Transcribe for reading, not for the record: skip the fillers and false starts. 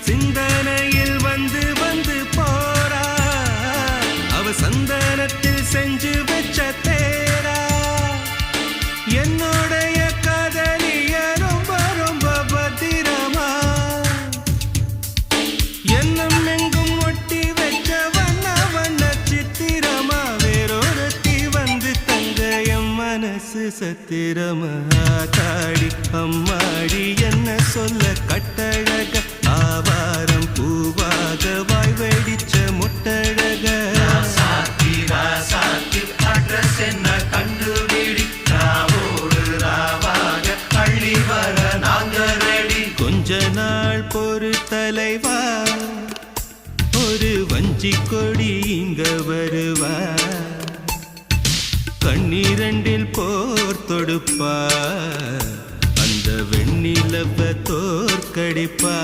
சிந்தனையில் வந்து வந்து போறா அவ சந்தனத்தில் செஞ்சு வச்ச தேரா என்னுடைய காதலிய ரொம்ப ரொம்ப பத்திரமா என்னும் எங்கும் ஒட்டி வச்ச வண்ண வண்ண சித்திரமா வேறொருத்தி வந்து தங்க என் மனசு சத்திரமா தாடி அம்மாடி என்ன சொல்ல கட்டழக ஆவாரம் பூவாக வாய் வெடிச்ச முட்டழக அட்ரஸ் என்ன கண்டுபிடி ராவோடு ராவாக அள்ளி வர நாங்க ரெடி கொஞ்ச நாள் பொறு தலைவா ஒரு வஞ்சி கொடி இங்க வருவா கண்ணீரண்டில் போர் தொடுப்பா அந்த வெண்ணிலவ தோற்கடிப்பா